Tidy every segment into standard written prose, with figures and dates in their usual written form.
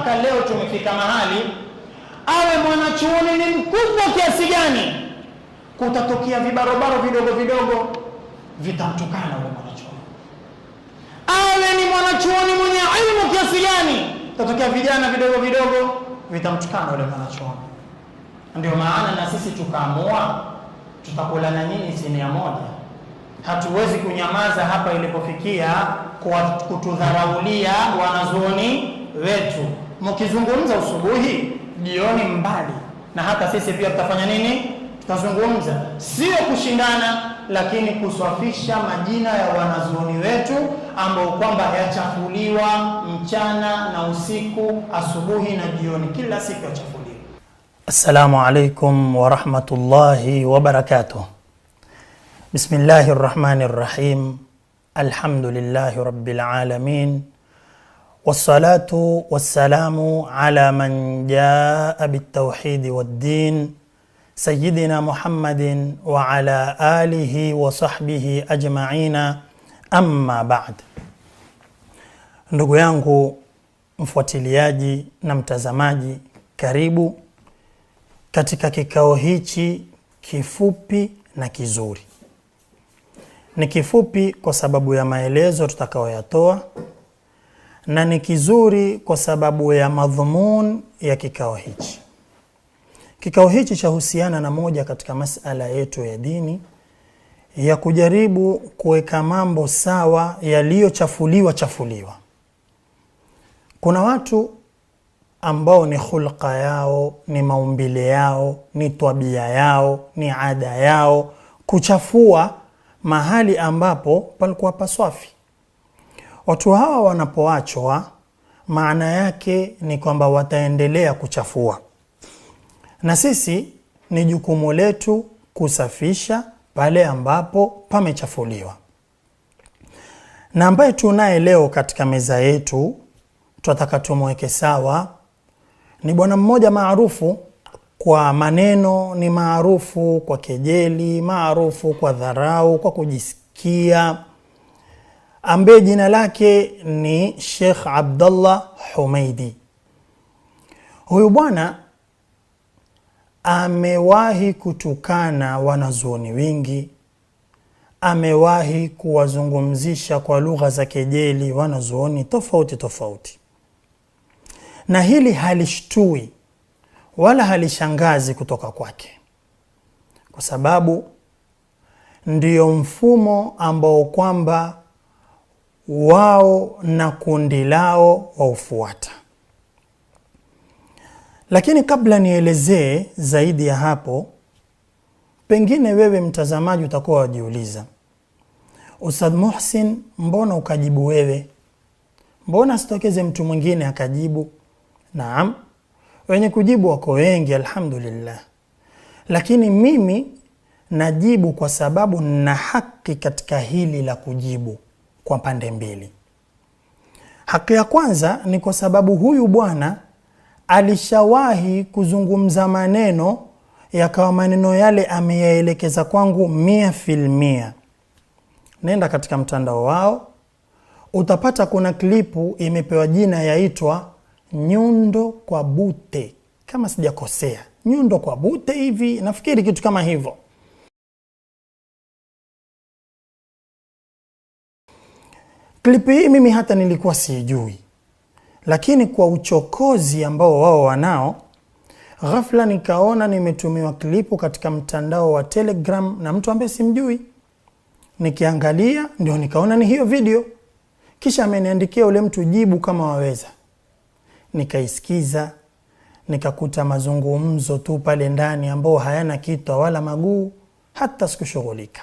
mpaka leo tumefika mahali awe mwanachuoni ni mkubwa kiasi gani, kutatokea vibarobaro vidogo vidogo vitamtukana yule mwanachuoni. Awe ni mwanachuoni mwenye ilmu kiasi gani, kutatokea vijana vidogo vidogo vitamtukana yule mwanachuoni. Ndio maana na sisi tukaamua tutakula na nyinyi sinia moja. Hatuwezi kunyamaza hapa ilipofikia kwa kutudharaulia wanazuoni wetu. Mkizungumza usubuhi, jioni mbali, na hata sisi pia tutafanya nini? Tutazungumza, sio kushindana, lakini kuswafisha majina ya wanazuoni wetu ambao kwamba yachafuliwa mchana na usiku, asubuhi na jioni, kila siku yachafuliwa. Assalamu alaikum wa rahmatullahi wa barakatuh. Bismillahir Rahmanir Rahim. Alhamdulillahi Rabbil Alamin. Wassalatu wassalamu ala man jaa bitawhidi waddin, Sayyidina Muhammadin wa ala alihi wa sahbihi ajma'ina, amma ba'd. Ndugu yangu mfuatiliaji na mtazamaji, karibu katika kikao hichi kifupi na kizuri. Ni kifupi kwa sababu ya maelezo tutakayoyatoa, na ni kizuri kwa sababu ya madhumuni ya kikao hichi. Kikao hichi chahusiana na moja katika masala yetu ya dini, ya kujaribu kuweka mambo sawa yaliyochafuliwa. Kuna watu ambao ni khulqa yao, ni maumbile yao, ni tabia yao, ni ada yao kuchafua mahali ambapo palikuwa paswafi. Watu hawa wanapoachwa, maana yake ni kwamba wataendelea kuchafua, na sisi ni jukumu letu kusafisha pale ambapo pamechafuliwa. Na ambaye tunaye leo katika meza yetu tunataka tumweke sawa ni bwana mmoja maarufu kwa maneno, ni maarufu kwa kejeli, maarufu kwa dharau, kwa kujisikia, ambaye jina lake ni Sheikh Abdallah Humaidi. Huyu bwana amewahi kutukana wanazuoni wengi, amewahi kuwazungumzisha kwa lugha za kejeli wanazuoni tofauti. Na hili halishtui wala halishangazi kutoka kwake, kwa sababu ndiyo mfumo ambao kwamba wao na kundi lao waufuata. Lakini kabla nielezee zaidi ya hapo, pengine wewe mtazamaji utakuwa wajiuliza, Ustadh Muhsin, mbona ukajibu wewe? Mbona sitokeze mtu mwingine akajibu? Naam, wenye kujibu wako wengi alhamdulillah, lakini mimi najibu kwa sababu nina haki katika hili la kujibu kwa pande mbili. Haki ya kwanza ni kwa sababu huyu bwana alishawahi kuzungumza maneno, yakawa maneno yale ameyaelekeza kwangu 100%. Nenda katika mtandao wao, utapata kuna klipu imepewa jina yaitwa Nyundo kwa Bute, kama sijakosea, Nyundo kwa Bute hivi, nafikiri kitu kama hivyo. Klipu hii mimi hata nilikuwa sijui, lakini kwa uchokozi ambao wao wanao, ghafla nikaona nimetumiwa klipu katika mtandao wa Telegram na mtu ambaye simjui. Nikiangalia ndio nikaona ni hiyo video, kisha ameniandikia ule mtu, jibu kama waweza. Nikaisikiza, nikakuta mazungumzo tu pale ndani ambao hayana kitu wala maguu, hata sikushughulika.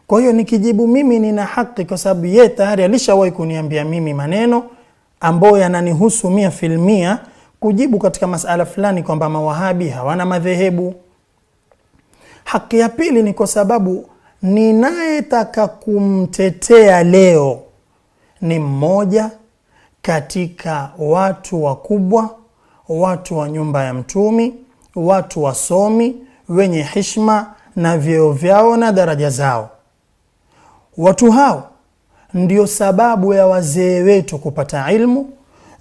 Kwa hiyo nikijibu mimi nina haki, kwa sababu yeye tayari alishawahi kuniambia mimi maneno ambao yananihusu 100%, kujibu katika masala fulani kwamba mawahabi hawana madhehebu. Haki ya pili ni kwa sababu ninayetaka kumtetea leo ni mmoja katika watu wakubwa, watu wa nyumba ya Mtumi, watu wasomi wenye heshima na vyeo vyao na daraja zao. Watu hao ndio sababu ya wazee wetu kupata ilmu,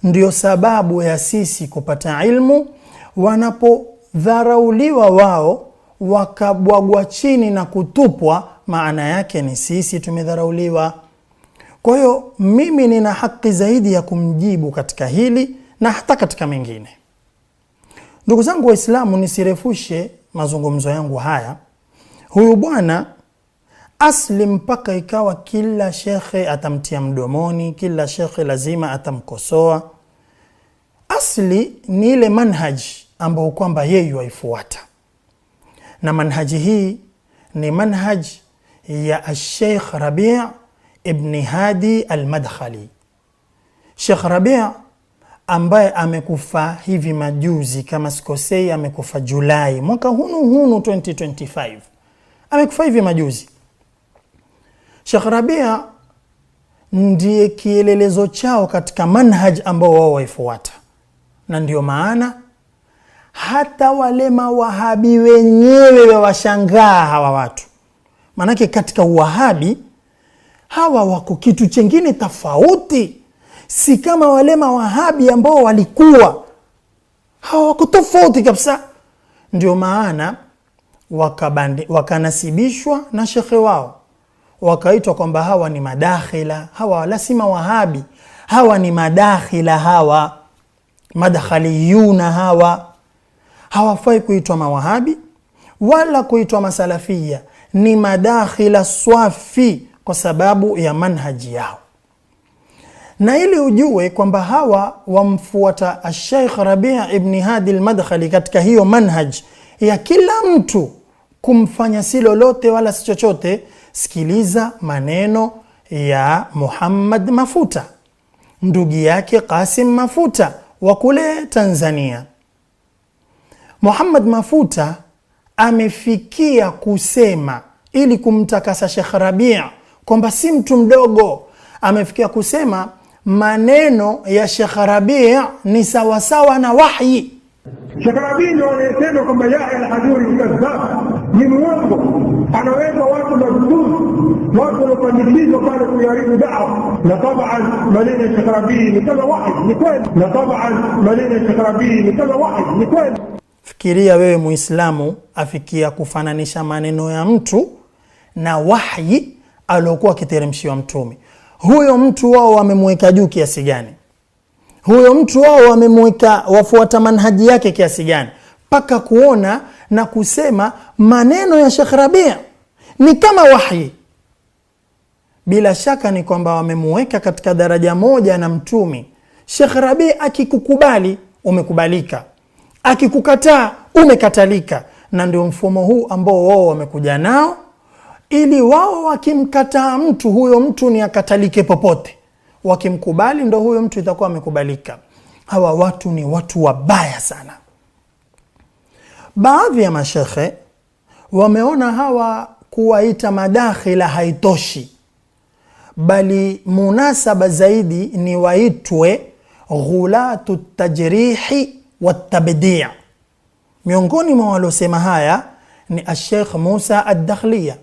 ndio sababu ya sisi kupata ilmu. Wanapodharauliwa wao wakabwagwa chini na kutupwa, maana yake ni sisi tumedharauliwa. Kwa hiyo mimi nina haki zaidi ya kumjibu katika hili na hata katika mengine. Ndugu zangu Waislamu, nisirefushe mazungumzo yangu haya. Huyu bwana asli mpaka ikawa kila shekhe atamtia mdomoni, kila shekhe lazima atamkosoa. Asli ni ile manhaji ambao kwamba yeye waifuata, na manhaji hii ni manhaji ya Sheikh Rabi' ibn Hadi al-Madkhali. Sheikh Rabi' ambaye amekufa hivi majuzi, kama sikosei amekufa Julai mwaka hunu 2025, amekufa hivi majuzi. Sheikh Rabi' ndiye kielelezo chao katika manhaj ambao wao waifuata, na ndio maana hata wale mawahabi wenyewe washangaa hawa watu. Manake katika uwahabi hawa wako kitu chengine tofauti, si kama wale mawahabi ambao walikuwa, hawa wako tofauti kabisa. Ndio maana wakanasibishwa na shekhe wao, wakaitwa kwamba hawa ni madakhila. Hawa wala si mawahabi, hawa ni madakhila, hawa madakhaliyuna. Hawa hawafai kuitwa mawahabi wala kuitwa masalafia, ni madakhila swafi kwa sababu ya manhaji yao. Na ili ujue kwamba hawa wamfuata Sheikh Rabi' ibn Hadi al-Madkhali katika hiyo manhaj ya kila mtu kumfanya si lolote wala si chochote, sikiliza maneno ya Muhammad Mafuta, ndugu yake Qasim Mafuta wa kule Tanzania. Muhammad Mafuta amefikia kusema, ili kumtakasa Sheikh Rabi' kwamba si mtu mdogo, amefikia kusema maneno ya Sheikh Rabi' ni sawasawa na wahyi. Sheikh Rabi' ndio anayesema kwamba Yahya al-Hajuri kadhab, ni mwongo, anaweka watu madhulumu, watu wanapandikizwa pale kujaribu da'wa. Na taban maneno ya Sheikh Rabi' ni kama wahyi, ni kweli. Na taban maneno ya Sheikh Rabi' ni kama wahyi, ni kweli. Fikiria wewe Muislamu afikia kufananisha maneno ya mtu na wahyi aliokuwa akiteremshiwa mtume. Huyo mtu wao wamemweka juu kiasi gani? Huyo mtu wao wamemweka wafuata manhaji yake kiasi gani, paka kuona na kusema maneno ya Sheikh Rabi' ni kama wahyi? Bila shaka ni kwamba wamemweka katika daraja moja na mtume. Sheikh Rabi' akikukubali umekubalika, akikukataa umekatalika. Na ndio mfumo huu ambao wao wamekuja nao, ili wao wakimkataa mtu, huyo mtu ni akatalike popote. Wakimkubali ndo huyo mtu itakuwa amekubalika. Hawa watu ni watu wabaya sana. Baadhi ya mashekhe wameona hawa kuwaita madakhila haitoshi, bali munasaba zaidi ni waitwe ghulatu tajrihi wa tabdi'. Miongoni mwa walosema haya ni Sheikh Musa ad-Dakhliya.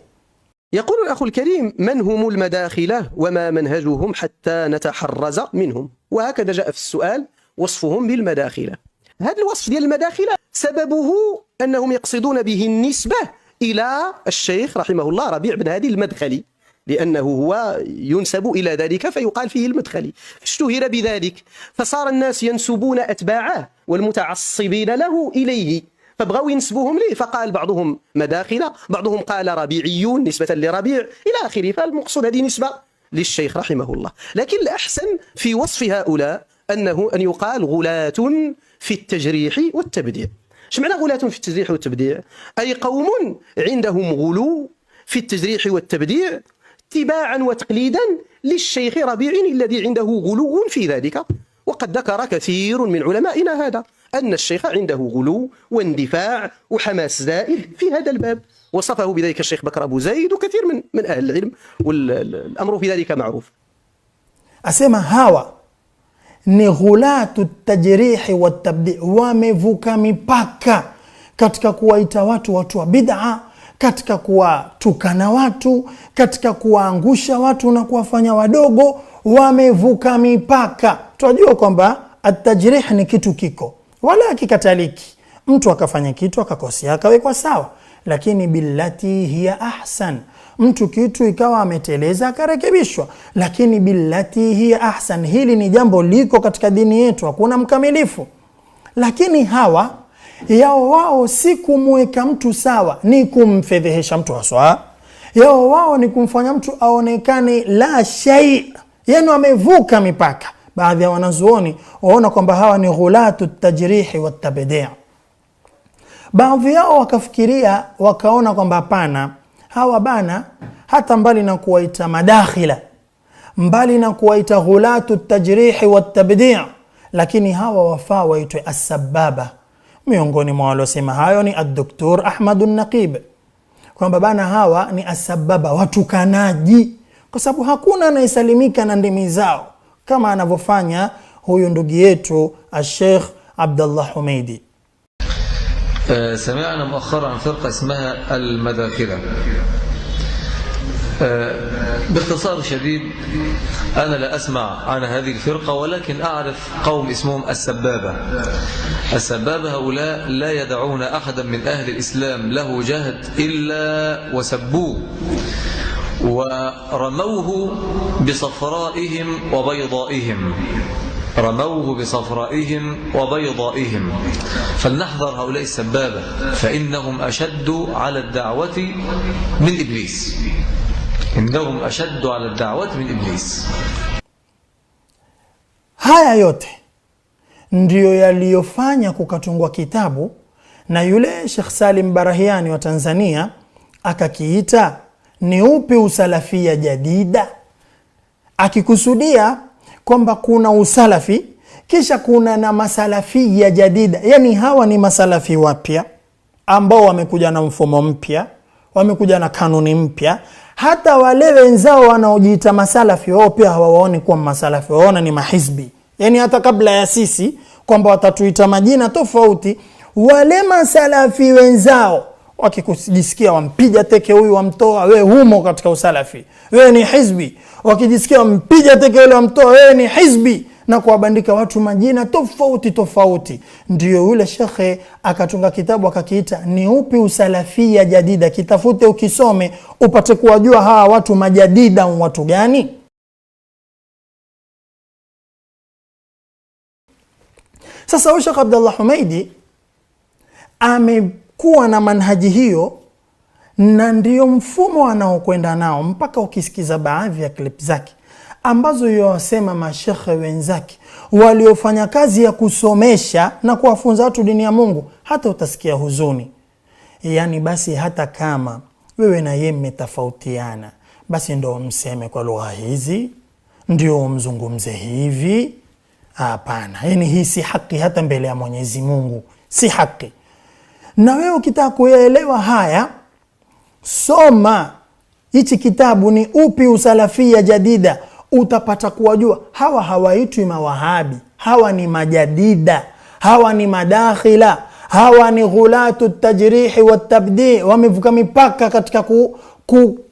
يقول الأخ الكريم: من هم المداخلة وما منهجهم حتى نتحرز منهم؟ وهكذا جاء في السؤال وصفهم بالمداخلة. هذا الوصف ديال المداخلة سببه أنهم يقصدون به النسبة إلى الشيخ رحمه الله ربيع بن هادي المدخلي، لأنه هو ينسب إلى ذلك فيقال فيه المدخلي، اشتهر بذلك فصار الناس ينسبون أتباعه والمتعصبين له إليه، فبغوا ينسبوهم ليه، فقال بعضهم مداخلة، بعضهم قال ربيعيون نسبة لربيع إلى آخره. فالمقصود هذه نسبة للشيخ رحمه الله. لكن الأحسن في وصف هؤلاء أن يقال غلاة في التجريح والتبديع. ايش معنى غلاة في التجريح والتبديع؟ أي قوم عندهم غلو في التجريح والتبديع اتباعا وتقليدا للشيخ ربيع الذي عنده غلو في ذلك. وقد ذكر كثير من علمائنا هذا، أن الشيخ عنده غلو واندفاع وحماس زائد في هذا الباب، وصفه بذلك الشيخ بكر أبو زيد وكثير من أهل العلم، والأمر في ذلك معروف. أسمى هوا ni ghulatu tajrihi wa tabdi', wamevuka mipaka katika kuwaita watu wa bid'a, katika kuwatukana watu, katika kuwaangusha watu na kuwafanya wadogo. Wamevuka mipaka. tunajua kwamba at-tajrih ni kitu kiko, wala hakikataliki. Mtu akafanya kitu akakosea akawekwa sawa, lakini billati hiya ahsan. Mtu kitu ikawa ameteleza akarekebishwa, lakini billati hiya ahsan. Hili ni jambo liko katika dini yetu, hakuna mkamilifu. Lakini hawa yao wao si kumweka mtu sawa, ni kumfedhehesha mtu haswa. Yao wao ni kumfanya mtu aonekane la shay, yani wamevuka mipaka. Baadhi ya wanazuoni waona kwamba hawa ni ghulatu tajrihi wa tabdi'. Baadhi yao wakafikiria wakaona kwamba hapana, hawa bana, hata mbali na kuwaita madakhila, mbali na kuwaita ghulatu tajrihi wa tabdi', lakini hawa wafaa waitwe as-sababa. Miongoni mwa walosema hayo ni ad-Doktor Ahmad an-Naqib, kwamba bana hawa ni as-sababa, watukanaji, kwa sababu hakuna anayesalimika na ndimi zao kama anavyofanya huyu ndugu yetu Sheikh Abdullah Humaidi. سمعنا مؤخرا عن فرقة اسمها المداخلة. باختصار شديد أنا لا أسمع عن هذه الفرقة، ولكن أعرف قوم اسمهم السبابة. السبابة هؤلاء لا يدعون أحدا من أهل الإسلام له جهد إلا وسبوه ورموه بصفرائهم وبيضائهم، رموه بصفرائهم وبيضائهم. فلنحذر هؤلاء السبابة، فإنهم أشد على الدعوة من إبليس. إنهم أشد على الدعوة من إبليس. Haya yote ndiyo yaliyofanya kukatungwa kitabu na yule Sheikh Salim Barahiani wa Tanzania, akakiita ni upi usalafia jadida, akikusudia kwamba kuna usalafi kisha kuna na masalafia jadida. Yani hawa ni masalafi wapya ambao wamekuja na mfumo mpya, wamekuja na kanuni mpya. Hata wale wenzao wanaojiita masalafi wao pia hawaoni kuwa masalafi, waona ni mahizbi. Yani hata kabla ya sisi kwamba watatuita majina tofauti, wale masalafi wenzao wakikujisikia wampija teke huyu wamtoa, wewe humo katika usalafi, wewe ni hizbi. Wakijisikia wampija teke yule wamtoa, wewe ni hizbi, na kuwabandika watu majina tofauti tofauti. Ndio yule shekhe akatunga kitabu akakiita ni upi usalafia jadida. Kitafute ukisome upate kuwajua hawa watu majadida watu gani. Sasa huyu Sheikh Abdullah Humaidi amekuwa na manhaji hiyo, na ndio mfumo anaokwenda nao, mpaka ukisikiza baadhi ya clip zake ambazo yawasema mashekhe wenzake waliofanya kazi ya kusomesha na kuwafunza watu dini ya Mungu, hata utasikia huzuni. Yani basi hata kama wewe na yeye mmetofautiana, basi ndio mseme kwa lugha hizi, ndio mzungumze hivi. Hapana, yani hii si haki hata mbele ya Mwenyezi Mungu, si haki. Na wewe ukitaka kuelewa haya, soma hichi kitabu ni upi usalafia jadida, utapata kuwajua hawa hawaitwi mawahabi, hawa ni majadida, hawa ni madakhila, hawa ni ghulatu tajrihi wa tabdi'. Wamevuka mipaka katika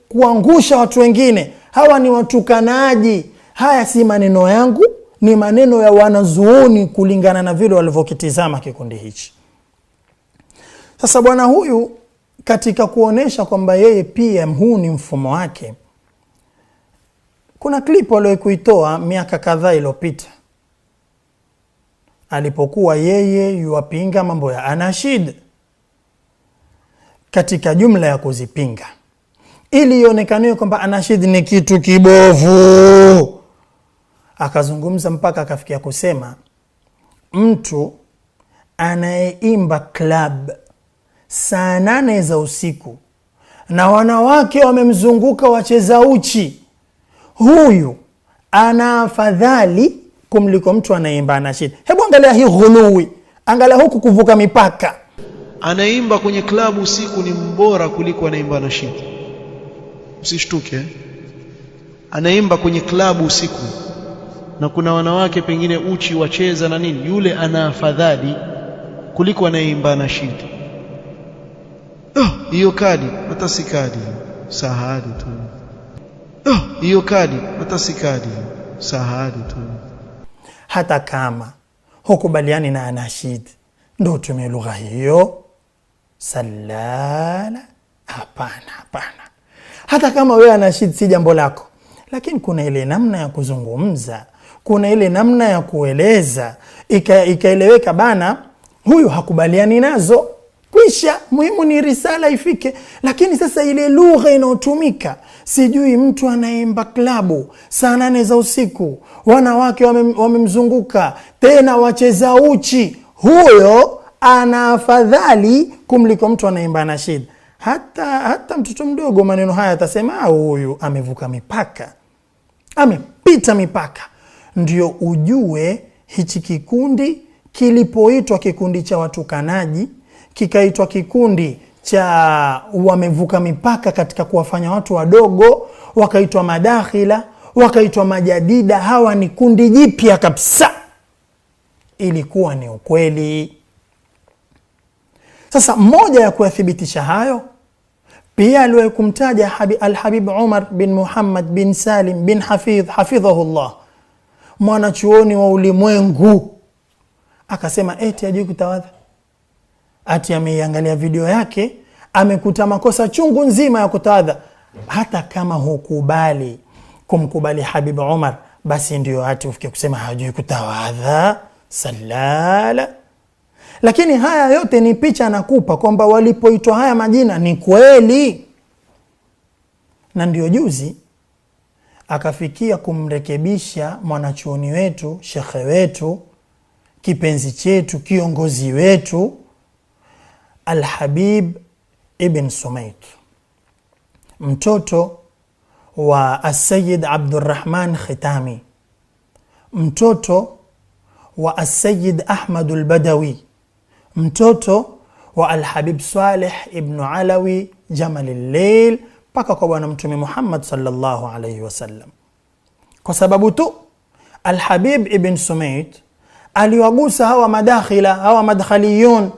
kuangusha watu wengine, hawa ni watukanaji. Haya si maneno yangu, ni maneno ya wanazuoni kulingana na vile walivyokitizama kikundi hichi. Sasa bwana huyu katika kuonesha kwamba yeye pia huu ni mfumo wake, kuna clip aliyokuitoa miaka kadhaa iliyopita alipokuwa yeye yuwapinga mambo ya anashid. Katika jumla ya kuzipinga ili ionekane kwamba anashid ni kitu kibovu, akazungumza mpaka akafikia kusema mtu anayeimba club saa 8 za usiku na wanawake wamemzunguka wacheza uchi, huyu ana afadhali kumliko mtu anaimba anashid. Hebu angalia hii ghuluwi, angalia huku kuvuka mipaka. Anaimba kwenye klabu usiku ni mbora kuliko anaimba anashid. Usishtuke. Anaimba kwenye klabu usiku na kuna wanawake pengine uchi wacheza na nini, yule ana afadhali kuliko anaimba anashid. Hiyo kadi hata si kadi, sahadi tu. Hiyo kadi hata si kadi, sahadi tu. hata kama hukubaliani na anashid ndio utumie lugha hiyo. Salala, hapana. Hata kama wewe anashid si jambo lako, lakini kuna ile namna ya kuzungumza, kuna ile namna ya kueleza ikaeleweka bana, huyu hakubaliani nazo, kwisha, muhimu ni risala ifike. Lakini sasa ile lugha inayotumika, sijui mtu anaimba klabu saa 8 za usiku, wanawake wamemzunguka, tena wacheza uchi, huyo ana afadhali kumliko mtu anaimba nashid. Hata mtoto mdogo maneno haya atasema huyu amevuka mipaka, amepita mipaka. Ndio ujue hichi kikundi kilipoitwa kikundi cha watukanaji, kikaitwa kikundi cha wamevuka mipaka katika kuwafanya watu wadogo, wakaitwa madakhila, wakaitwa majadida. Hawa ni kundi jipya kabisa. Ilikuwa ni ukweli. Sasa mmoja ya kuyathibitisha hayo pia aliwahi kumtaja Al-Habib Umar bin Muhammad bin Salim bin hafidhahullah, mwanachuoni wa ulimwengu. Akasema eti hajui kutawadha, ati ameiangalia video yake amekuta makosa chungu nzima ya kutawadha. Hata kama hukubali kumkubali Habib Umar, basi ndio ati ufike kusema hajui kutawadha. Salala. Lakini haya yote ni picha nakupa kwamba walipoitwa haya majina ni kweli. Na ndio juzi akafikia kumrekebisha mwanachuoni wetu, shekhe wetu, kipenzi chetu, kiongozi wetu, Al-Habib Ibn Sumait, mtoto wa As-Sayyid Abdurrahman Khitami, mtoto wa As-Sayyid Ahmad al-Badawi, mtoto wa Al-Habib Saleh Ibn Alawi Jamal al-Layl, paka kwa bwana Mtume Muhammad sallallahu alayhi wasallam. Kwa sababu tu Al-Habib Ibn Sumait aliwagusa hawa madakhila, hawa madkhaliyun,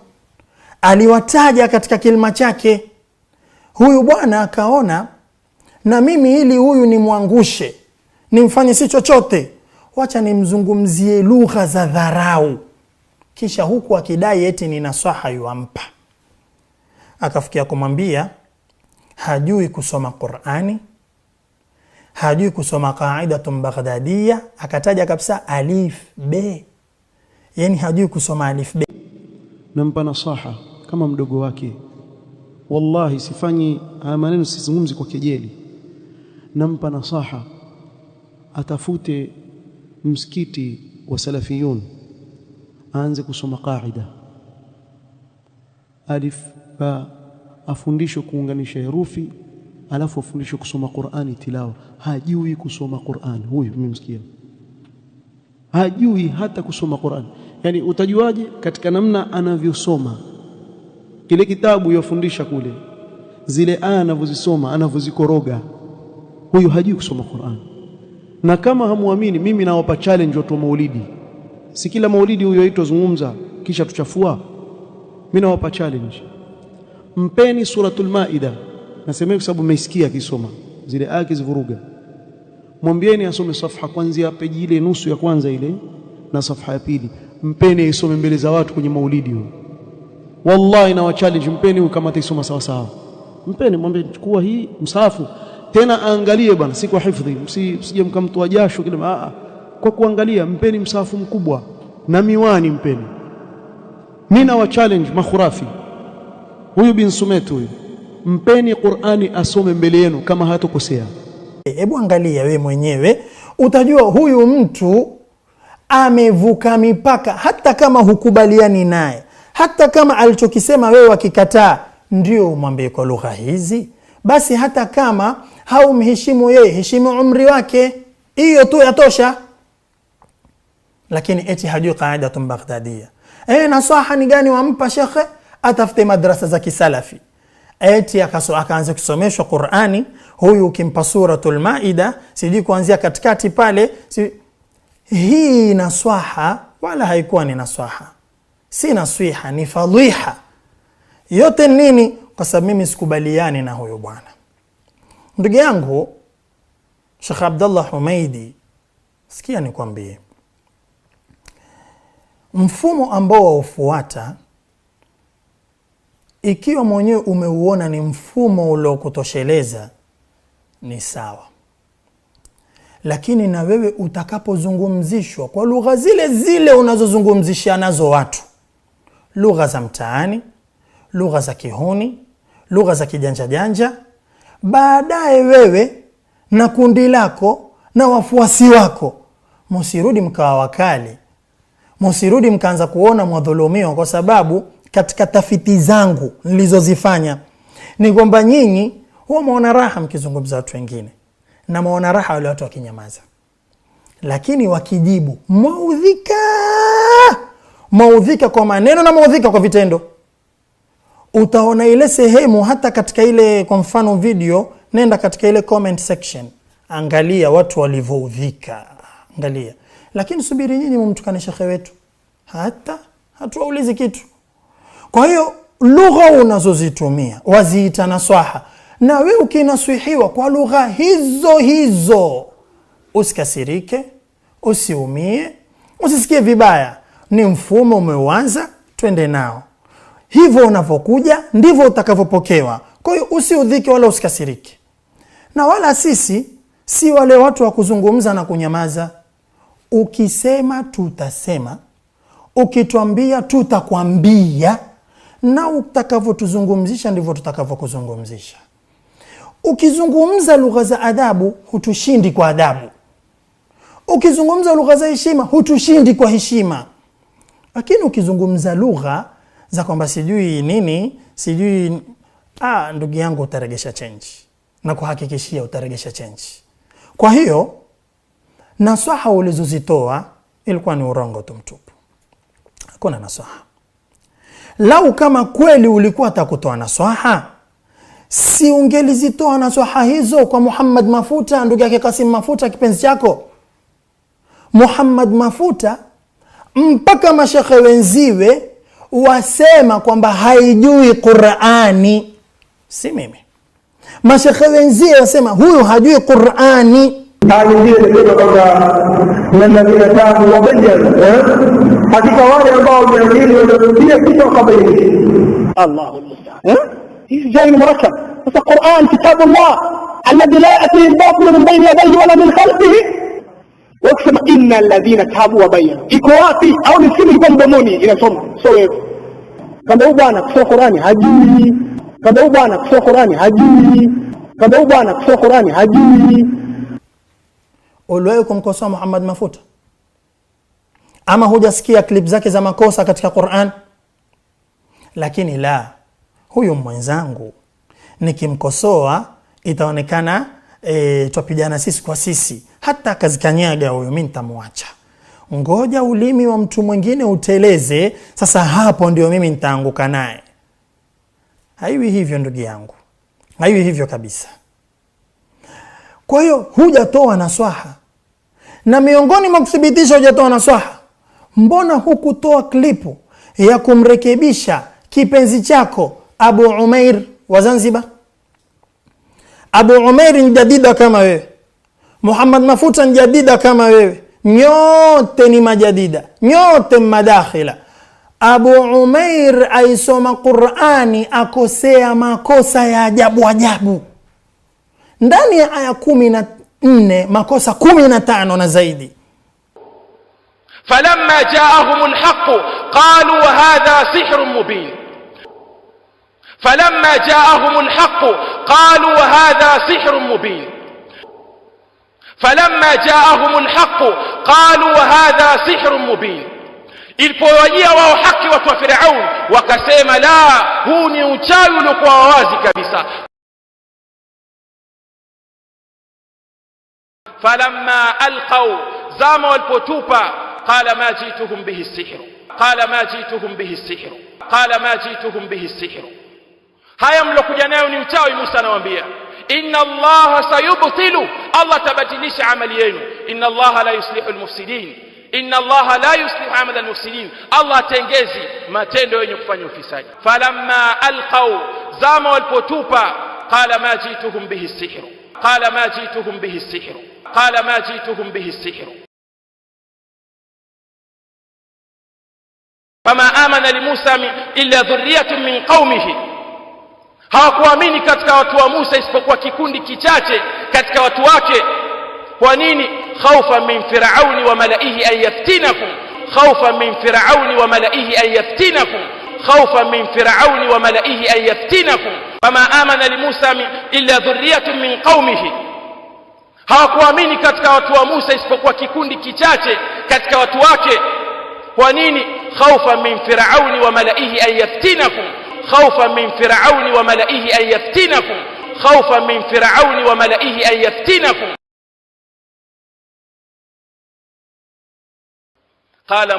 aliwataja katika kilima chake. Huyu bwana akaona, na mimi ili huyu nimwangushe, nimfanye si chochote, wacha nimzungumzie lugha za dharau, kisha huku akidai eti ni nasaha yuampa. Akafikia kumwambia hajui kusoma Qur'ani, hajui kusoma qaidatun Baghdadiyya. Akataja kabisa alif b, yani hajui kusoma alif b. Nampa nasaha kama mdogo wake, wallahi sifanyi haya maneno, sizungumzi kwa kejeli. Nampa nasaha atafute msikiti wa salafiyun, aanze kusoma qaida alif ba, afundishwe kuunganisha herufi, alafu afundishwe kusoma Qur'ani tilawa. Hajui kusoma Qur'ani huyu, mmemsikia? Hajui hata kusoma Qur'ani. Yani utajuaje? Katika namna anavyosoma kile kitabu yofundisha kule, zile aya anavyozisoma, anavyozikoroga. Huyu hajui kusoma Qur'an. Na kama hamuamini, mimi nawapa challenge watu wa maulidi. Si kila maulidi huyo aitwa zungumza kisha tuchafua. Mimi nawapa challenge, mpeni suratul Maida, nasema kwa sababu mmeisikia akisoma zile aya kizivuruga. Mwambieni asome safha kuanzia peji ile nusu ya kwanza ile na safha ya pili, mpeni aisome mbele za watu kwenye maulidi huyo. Wallahi na wa challenge, mpeni huyo kama ataisoma sawa sawa. Mpeni, mwambie chukua hii msahafu, tena angalie bwana, si kwa hifadhi, msije mkamtoa jasho kile, kwa kuangalia. Mpeni msahafu mkubwa na miwani, mpeni. Mimi na wa challenge makhurafi, huyu bin Sumait huyu, mpeni Qur'ani asome mbele yenu kama hatokosea. Hebu angalia wewe mwenyewe, utajua huyu mtu amevuka mipaka. Hata kama hukubaliani naye, hata kama alichokisema wewe wakikataa, ndio umwambie kwa lugha hizi. Basi hata kama haumheshimu yeye, heshimu umri wake, hiyo tu yatosha. Lakini eti hajui qaidatun Baghdadiyya. Nasaha ni gani wampa shekhe? Atafute madrasa za kisalafi. Eti akaanza kusomeshwa Qur'ani. Huyu ukimpa suratul Maida, sijui kuanzia katikati pale, hii naswaha wala haikuwa ni naswaha, si naswiha, ni fadhiha. Yote nini? Kwa sababu mimi sikubaliani na huyo bwana. Ndugu yangu Sheikh Abdullah Humaidi, sikia nikwambie, mfumo ambao waufuata, ikiwa mwenyewe umeuona ni mfumo uliokutosheleza, ni sawa. Lakini na wewe utakapozungumzishwa kwa lugha zile zile unazozungumzisha nazo watu, lugha za mtaani, lugha za kihuni, lugha za kijanja janja, baadaye wewe na kundi lako na wafuasi wako msirudi mkawa wakali, msirudi mkaanza kuona mwadhulumiwa. Kwa sababu katika tafiti zangu nilizozifanya ni kwamba nyinyi huwa maona raha mkizungumza watu wengine na maona raha wale watu wakinyamaza, lakini wakijibu maudhika kwa maneno na maudhika kwa vitendo. Utaona ile sehemu hata katika ile, kwa mfano video, nenda katika ile comment section, angalia watu walivyoudhika, angalia. Lakini subiri nyinyi mumtukane shekhe wetu, hata hatuwaulizi kitu. Kwa hiyo lugha unazozitumia waziita naswaha, na wewe ukinaswihiwa kwa lugha hizo hizo, usikasirike, usiumie, usisikie vibaya. Ni mfumo umeuanza, twende nao. Hivyo unavyokuja ndivyo utakavyopokewa. Kwa hiyo usiudhike wala usikasirike. Na wala sisi si wale watu wa kuzungumza na kunyamaza. Ukisema tutasema, ukituambia tutakwambia, na utakavyotuzungumzisha ndivyo tutakavyokuzungumzisha. Ukizungumza lugha za adabu hutushindi kwa adabu, ukizungumza lugha za heshima hutushindi kwa heshima. Lakini ukizungumza lugha za kwamba sijui nini, sijui, ndugu yangu, utaregesha change, na kuhakikishia utaregesha change. Kwa hiyo nasaha ulizozitoa ilikuwa ni urongo tu mtupu, hakuna nasaha. Lau kama kweli ulikuwa atakutoa nasaha, si ungelizitoa nasaha hizo kwa Muhammad Mafuta, ndugu yake Kasim Mafuta, kipenzi chako Muhammad Mafuta? Mpaka mashekhe wenziwe wasema kwamba haijui Qur'ani, si mimi. Mashekhe wenziwe wasema huyu hajui Qur'ani. hali ndio inasema kwamba alladhina tabu wa bayyanu, hakika wale ambao wameamini wanarudia kisha wakabainisha. Allahu musta'an. Hii jai murakkab. Sasa Qur'an kitabullah alladhi la ya'tihi al-batil min bayni yadayhi wala min khalfihi. Wakisema inna alladhina tabu wa bayyanu, iko wapi? Au ni simu iko mdomoni inasoma? So wewe kama huyu bwana kusoma Qur'ani hajui, kama huyu bwana kusoma Qur'ani hajui, kama huyu bwana kusoma Qur'ani hajui. Uliwahi kumkosoa Muhammad Mafuta? Ama hujasikia clip zake za makosa katika Qur'an? Lakini la, huyu mwenzangu nikimkosoa itaonekana twapigana sisi kwa sisi, hata akazikanyaga huyo mimi nitamwacha. Ngoja ulimi wa mtu mwingine uteleze, sasa hapo ndio mimi nitaanguka naye. Haiwi hivyo ndugu yangu, haiwi hivyo kabisa. Kwa hiyo hujatoa naswaha, na miongoni mwa kuthibitisha hujatoa naswaha, mbona hukutoa klipu ya kumrekebisha kipenzi chako Abu Umair wa Zanzibar? Abu Umair ni jadida kama wewe, Muhammad Mafuta ni jadida kama wewe, nyote ni majadida, nyote madakhila. Abu Umair aisoma Qur'ani akosea makosa ya ajabu ajabu. Ndani ya aya 14 makosa 15 na zaidi. فلما جاءهم الحق قالوا هذا سحر مبين فلما جاءهم الحق قالوا هذا سحر مبين فلما جاءهم الحق قالوا هذا سحر مبين. Ilipowajia wao haki watu wa Firaun wakasema la, huu ni uchawi uliokuwa wazi kabisa. فلما ألقوا زاموا والبوتوبا قال ما جئتهم به السحر قال ما جئتهم به السحر قال ما جئتهم به السحر. haya mlokuja nayo ni uchawi. Musa anawaambia inna Allah sayubtilu, Allah tabatilisha amali yenu. Inna Allah la yuslihu almufsidin, inna Allah la yuslihu amala almufsidin, Allah tengezi matendo yenye kufanya ufisadi. Falamma alqaw zama walipotupa qala ma jituhum bihi as-sihr qala ma jituhum bihi as-sihr qala ma jituhum bihi as-sihr. wama amana limusa illa dhurriyatun min qaumihi, hawakuamini katika watu wa Musa isipokuwa kikundi kichache katika watu wake. Kwa nini? Khawfan min fir'auni wa malaihi an yaftinakum, khawfan min fir'auni wa malaihi an yaftinakum, khawfan min fir'auni wa malaihi an yaftinakum, wama amana limusa illa dhurriyatun min qaumihi, hawakuamini katika watu wa Musa isipokuwa kikundi kichache katika watu wake. Kwa nini? Khawfan min fir'auni wa malaihi an yaftinakum, khawfan min fir'auni wa malaihi an yaftinakum, khawfan min fir'auni wa malaihi an yaftinakum. قال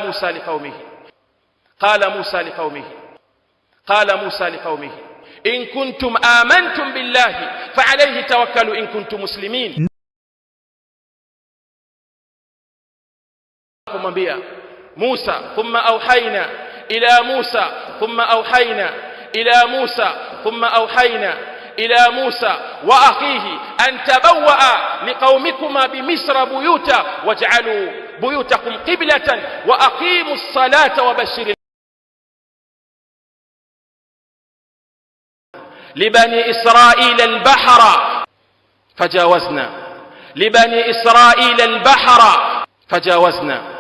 موسى لقومه إن كنتم آمنتم بالله فعليه توكلوا إن كنتم مسلمين. موسى ثم أوحينا إلى موسى ثم أوحينا إلى موسى ثم أوحينا إلى موسى وأخيه أن تبوأ لقومكما بمصر بيوتا واجعلوا بيوتكم قبلة وأقيموا الصلاة وبشر لبني إسرائيل البحر فجاوزنا لبني إسرائيل البحر فجاوزنا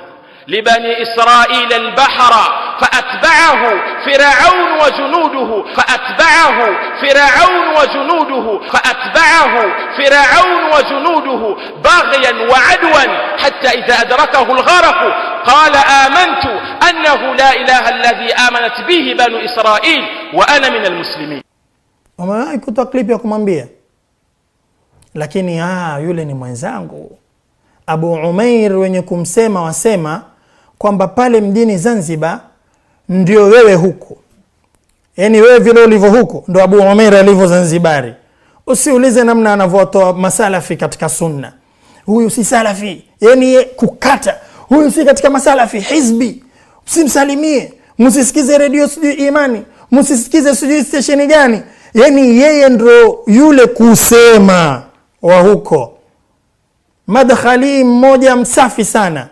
لبني إسرائيل البحر فأتبعه فرعون وجنوده فأتبعه فرعون وجنوده فأتبعه فرعون وجنوده بغيا وعدوا حتى إذا أدركه الغرق قال آمنت أنه لا إله الذي آمنت به بنو إسرائيل وأنا من المسلمين. Umewahi kutoa clip ya kumwambia, lakini yule ni mwenzangu Abu Umair wenye kumsema wasema kwamba pale mjini Zanzibar ndio wewe huko, yani wewe vile ulivyo huko ndo Abu Umair alivyo Zanzibari. Usiulize namna anavyotoa masalafi katika sunna. Huyu si salafi, yani kukata. Huyu si katika masalafi, hizbi. Usimsalimie, msisikize radio sijui Imani, msisikize sijui station gani. Yani yeye ndo yule kusema wa huko. Madkhali mmoja msafi sana.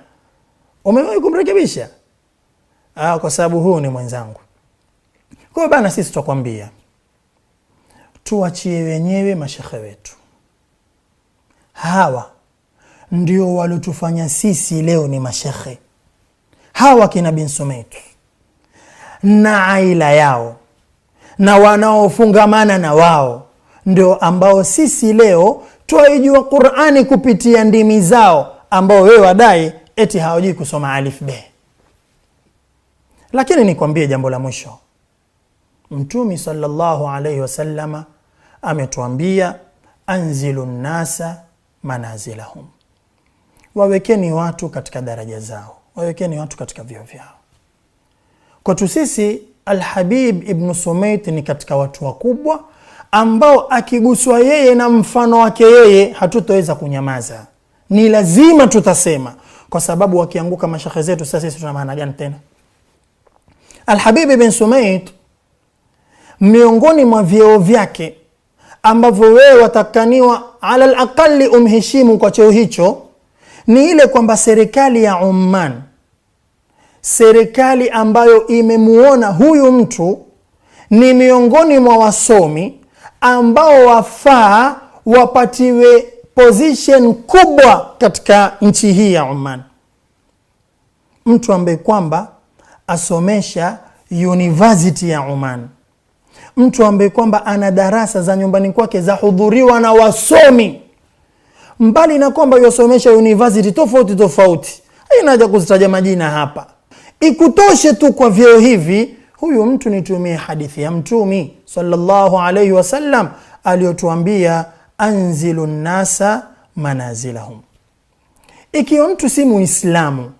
Umewahi kumrekebisha? Kwa sababu huu ni mwenzangu. Kwa bana, sisi tutakwambia tuachie wenyewe mashekhe wetu. Hawa ndio walotufanya sisi leo ni mashekhe. Hawa kina bin Sumait na aila yao na wanaofungamana na wao ndio ambao sisi leo tuaijua Qur'ani kupitia ndimi zao, ambao wewe wadai eti hawajui kusoma alif be. Lakini nikwambie jambo la mwisho. Mtume sallallahu alayhi wasallama ametuambia anzilu nasa manazilahum, wawekeni watu katika daraja zao, wawekeni watu katika vyeo vyao. Kwa sisi Al-Habib ibn Sumait ni katika watu wakubwa ambao akiguswa yeye na mfano wake yeye hatutoweza kunyamaza. Ni lazima tutasema, kwa sababu wakianguka mashekhe zetu sasa sisi tuna maana gani tena? Al-Habib ibn Sumait miongoni mwa vyeo vyake ambavyo wewe watakaniwa ala al-aqalli umheshimu kwa cheo hicho ni ile kwamba serikali ya Oman, serikali ambayo imemuona huyu mtu ni miongoni mwa wasomi ambao wafaa wapatiwe position kubwa katika nchi hii ya Oman. Mtu ambaye kwamba asomesha university ya Oman, mtu ambaye kwamba ana darasa za nyumbani kwake za hudhuriwa na wasomi, mbali na kwamba yosomesha university tofauti tofauti, haina haja kuzitaja majina hapa. Ikutoshe tu kwa vyeo hivi, huyu mtu nitumie hadithi ya Mtume sallallahu alayhi wasallam aliyotuambia anzilu nasa manazilahum. Ikiwa mtu si Muislamu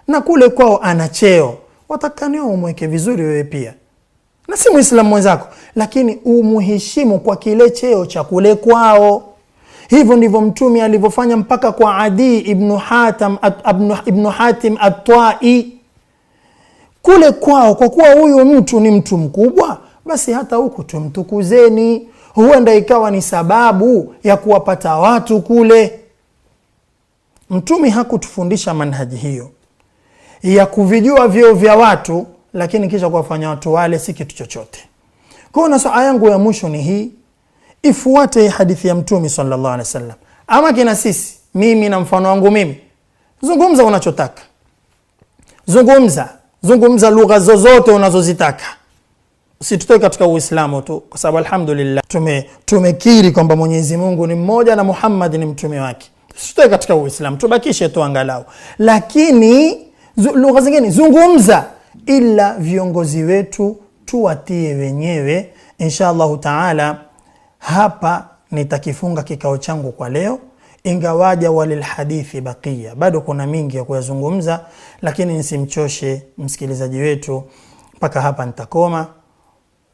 na kule kwao ana cheo, watakaniwa umweke vizuri wewe pia, na si Muislamu mwenzako, lakini umuheshimu kwa kile cheo cha kule kwao. Hivyo ndivyo Mtume alivyofanya mpaka kwa Adi ibn Hatim at-Ta'i kule kwao. Kwa kuwa huyu mtu ni mtu mkubwa, basi hata huku tumtukuzeni, huenda ikawa ni sababu ya kuwapata watu kule. Mtume hakutufundisha manhaji hiyo ya kuvijua vyeo vya watu lakini kisha kuwafanya watu wale si kitu chochote. Kwa nasaha yangu ya mwisho ni hii, ifuate hadithi ya Mtume sallallahu alaihi wasallam. Ama kina sisi, mimi na mfano wangu mimi, zungumza unachotaka. Zungumza lugha zozote unazozitaka. Usitutoe katika Uislamu tu, kwa sababu alhamdulillah tumekiri kwamba Mwenyezi Mungu ni mmoja na Muhammad ni mtume wake. Usitutoe katika Uislamu, tubakishe tu angalau. Lakini lugha zingine zungumza, ila viongozi wetu tuwatie wenyewe. Inshallah taala hapa nitakifunga kikao changu kwa leo, ingawaja walil hadithi baqiya, bado kuna mingi ya kuyazungumza, lakini nisimchoshe msikilizaji wetu. Mpaka hapa nitakoma.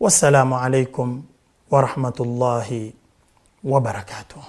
Wassalamu alaikum wa rahmatullahi wa barakatuh.